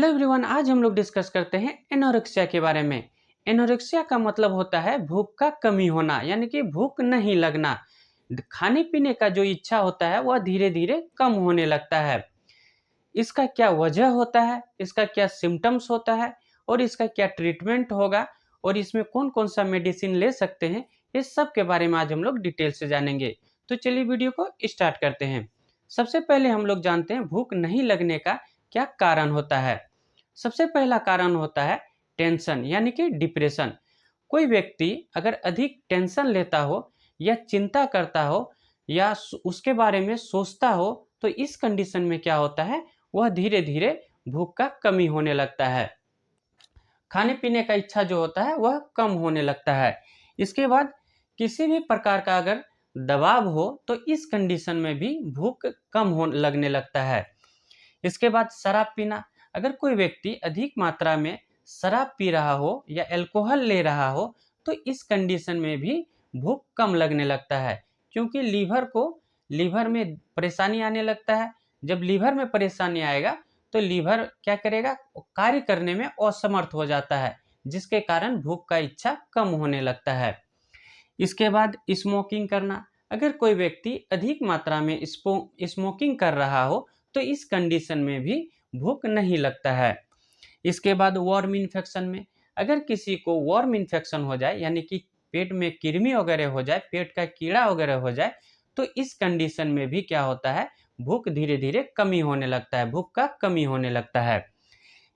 Hello everyone, आज हम लोग डिस्कस करते हैं एनोरेक्सिया के बारे में। एनोरेक्सिया का मतलब होता है भूख का कमी होना, यानी कि भूख नहीं लगना। खाने पीने का जो इच्छा होता है वह धीरे धीरे कम होने लगता है। इसका क्या वजह होता है, इसका क्या सिम्टम्स होता है और इसका क्या ट्रीटमेंट होगा और इसमें कौन कौन सा मेडिसिन ले सकते हैं, इस सब के बारे में आज हम लोग डिटेल से जानेंगे। तो चलिए वीडियो को स्टार्ट करते हैं। सबसे पहले हम लोग जानते हैं भूख नहीं लगने का क्या कारण होता है। सबसे पहला कारण होता है टेंशन, यानी कि डिप्रेशन। कोई व्यक्ति अगर अधिक टेंशन लेता हो या चिंता करता हो या उसके बारे में सोचता हो तो इस कंडीशन में क्या होता है, वह धीरे धीरे भूख का कमी होने लगता है। खाने पीने का इच्छा जो होता है वह कम होने लगता है। इसके बाद किसी भी प्रकार का अगर दबाव हो तो इस कंडीशन में भी भूख कम हो लगने लगता है। इसके बाद शराब पीना, अगर कोई व्यक्ति अधिक मात्रा में शराब पी रहा हो या अल्कोहल ले रहा हो तो इस कंडीशन में भी भूख कम लगने लगता है, क्योंकि लीवर में परेशानी आने लगता है। जब लीवर में परेशानी आएगा तो लीवर क्या करेगा, कार्य करने में असमर्थ हो जाता है, जिसके कारण भूख का इच्छा कम होने लगता है। इसके बाद स्मोकिंग करना, अगर कोई व्यक्ति अधिक मात्रा में स्मोकिंग कर रहा हो तो इस कंडीशन में भी भूख नहीं लगता है। इसके बाद वर्म इन्फेक्शन में, अगर किसी को वर्म इन्फेक्शन हो जाए, यानी कि पेट में कृमि वगैरह हो जाए, पेट का कीड़ा वगैरह हो जाए, तो इस कंडीशन में भी क्या होता है, भूख धीरे धीरे कमी होने लगता है, भूख का कमी होने लगता है।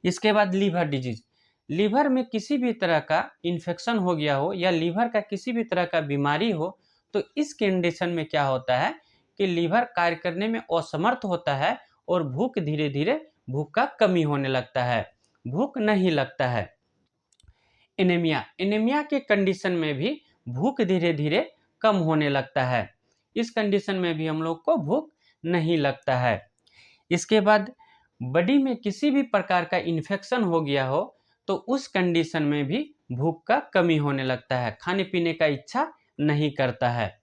इसके बाद लीवर डिजीज, लीवर में किसी भी तरह का इन्फेक्शन हो गया हो या लीवर का किसी भी तरह का बीमारी हो तो इस कंडीशन में क्या होता है कि लीवर कार्य करने में असमर्थ होता है और भूख धीरे धीरे भूख का कमी होने लगता है, भूख नहीं लगता है। एनीमिया के कंडीशन में भी भूख धीरे धीरे कम होने लगता है। इस कंडीशन में भी हम लोग को भूख नहीं लगता है। इसके बाद बॉडी में किसी भी प्रकार का इन्फेक्शन हो गया हो तो उस कंडीशन में भी भूख का कमी होने लगता है, खाने पीने का इच्छा नहीं करता है।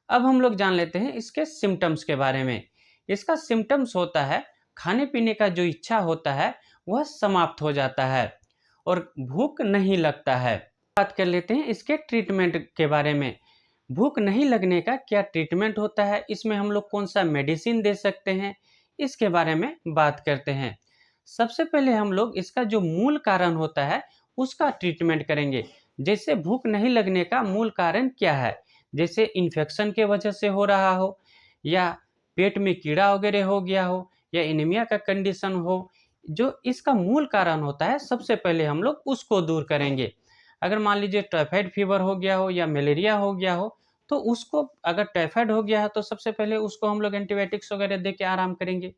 अब हम लोग जान लेते हैं इसके सिम्टम्स के बारे में। इसका सिम्टम्स होता है खाने पीने का जो इच्छा होता है वह समाप्त हो जाता है और भूख नहीं लगता है। बात कर लेते हैं इसके ट्रीटमेंट के बारे में। भूख नहीं लगने का क्या ट्रीटमेंट होता है, इसमें हम लोग कौन सा मेडिसिन दे सकते हैं, इसके बारे में बात करते हैं। सबसे पहले हम लोग इसका जो मूल कारण होता है उसका ट्रीटमेंट करेंगे। जैसे भूख नहीं लगने का मूल कारण क्या है, जैसे इन्फेक्शन के वजह से हो रहा हो या पेट में कीड़ा वगैरह हो गया हो या एनीमिया का कंडीशन हो, जो इसका मूल कारण होता है सबसे पहले हम लोग उसको दूर करेंगे। अगर मान लीजिए टाइफाइड फीवर हो गया हो या मलेरिया हो गया हो तो उसको, अगर टाइफाइड हो गया है तो सबसे पहले उसको हम लोग एंटीबायोटिक्स वगैरह दे के आराम करेंगे।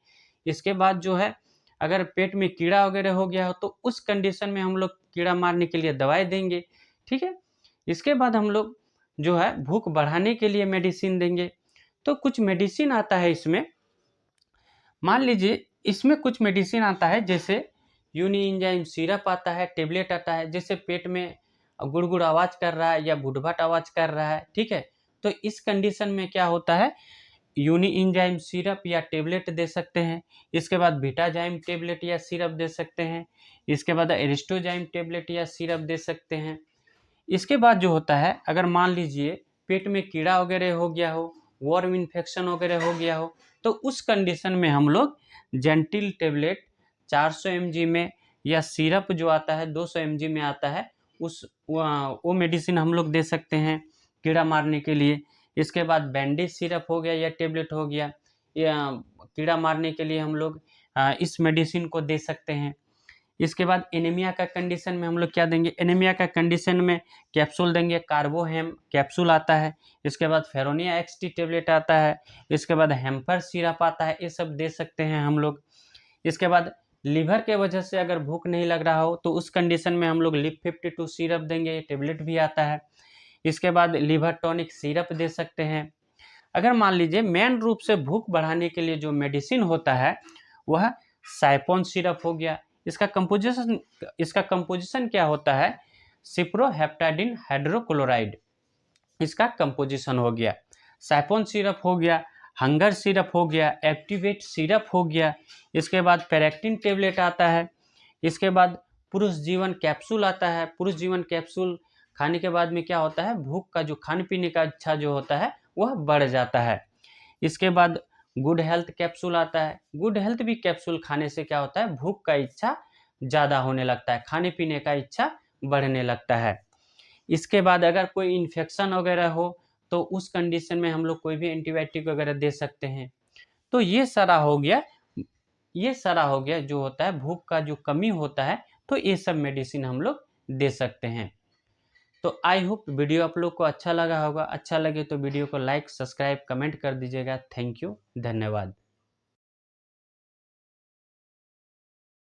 इसके बाद जो है, अगर पेट में कीड़ा वगैरह हो गया हो तो उस कंडीशन में हम लोग कीड़ा मारने के लिए दवाई देंगे, ठीक है। इसके बाद हम लोग जो है भूख बढ़ाने के लिए मेडिसिन देंगे। तो कुछ मेडिसिन आता है इसमें, मान लीजिए इसमें कुछ मेडिसिन आता है, जैसे यूनी एंजाइम सिरप आता है, टेबलेट आता है, जैसे पेट में गुड़गुड़ आवाज़ कर रहा है या भुटभट आवाज़ कर रहा है, ठीक है। तो इस कंडीशन में क्या होता है, यूनी एंजाइम सिरप या टेबलेट दे सकते हैं। इसके बाद बीटाजाइम टेबलेट या सिरप दे सकते हैं। इसके बाद एरिस्टोजाइम टेबलेट या सिरप दे सकते हैं। इसके बाद जो होता है, अगर मान लीजिए पेट में कीड़ा वगैरह हो गया हो, वर्म इन्फेक्शन वगैरह हो गया हो, तो उस कंडीशन में हम लोग जेंटिल टेबलेट 400 mg में या सिरप जो आता है 200 mg में आता है, वो मेडिसिन हम लोग दे सकते हैं कीड़ा मारने के लिए। इसके बाद बैंडेज सिरप हो गया या टेबलेट हो गया, या कीड़ा मारने के लिए हम लोग इस मेडिसिन को दे सकते हैं। इसके बाद एनीमिया का कंडीशन में हम लोग क्या देंगे, एनीमिया का कंडीशन में कैप्सूल देंगे, कार्बोहेम कैप्सूल आता है। इसके बाद फेरोनिया एक्सटी टेबलेट आता है। इसके बाद हेम्पर सिरप आता है, ये सब दे सकते हैं हम लोग। इसके बाद लीवर के वजह से अगर भूख नहीं लग रहा हो तो उस कंडीशन में हम लोग लिप 52 सिरप देंगे, ये टेबलेट भी आता है। इसके बाद लीवर टॉनिक सिरप दे सकते हैं। अगर मान लीजिए मेन रूप से भूख बढ़ाने के लिए जो मेडिसिन होता है वह साइपोन सिरप हो गया। इसका कंपोजिशन क्या होता है, सिप्रोहेप्टाडिन हाइड्रोक्लोराइड, इसका कंपोजिशन हो गया। साइपोन सिरप हो गया, हंगर सिरप हो गया, एक्टिवेट सिरप हो गया। इसके बाद पेरेक्टिन टेबलेट आता है। इसके बाद पुरुष जीवन कैप्सूल आता है। पुरुष जीवन कैप्सूल खाने के बाद में क्या होता है, भूख का जो खाने पीने का इच्छा जो होता है वह बढ़ जाता है। इसके बाद गुड हेल्थ कैप्सूल आता है। गुड हेल्थ भी कैप्सूल खाने से क्या होता है, भूख का इच्छा ज़्यादा होने लगता है, खाने पीने का इच्छा बढ़ने लगता है। इसके बाद अगर कोई इन्फेक्शन वगैरह हो तो उस कंडीशन में हम लोग कोई भी एंटीबायोटिक वगैरह दे सकते हैं। तो ये सारा हो गया, जो होता है भूख का जो कमी होता है, तो ये सब मेडिसिन हम लोग दे सकते हैं। तो आई होप वीडियो आप लोग को अच्छा लगा होगा। अच्छा लगे तो वीडियो को लाइक, सब्सक्राइब, कमेंट कर दीजिएगा। थैंक यू, धन्यवाद।